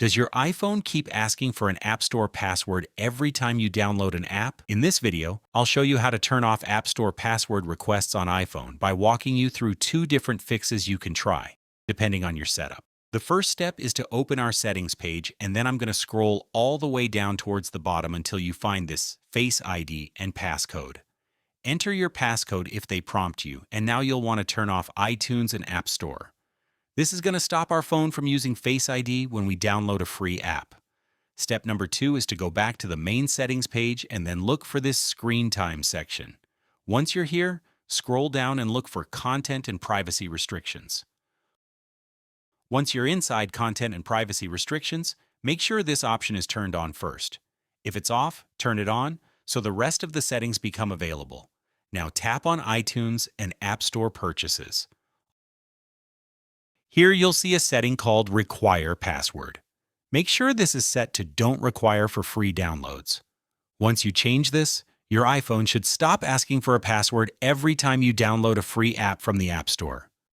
Does your iPhone keep asking for an App Store password every time you download an app? In this video, I'll show you how to turn off App Store password requests on iPhone by walking you through two different fixes you can try, depending on your setup. The first step is to open our settings page, and then I'm going to scroll all the way down towards the bottom until you find this Face ID and passcode. Enter your passcode if they prompt you, and now you'll want to turn off iTunes and App Store. This is going to stop our phone from using Face ID when we download a free app. Step number 2 is to go back to the main settings page and then look for this screen time section. Once you're here, scroll down and look for Content and Privacy Restrictions. Once you're inside Content and Privacy Restrictions, make sure this option is turned on first. If it's off, turn it on so the rest of the settings become available. Now tap on iTunes and App Store purchases. Here you'll see a setting called Require Password. Make sure this is set to Don't Require for free downloads. Once you change this, your iPhone should stop asking for a password every time you download a free app from the App Store.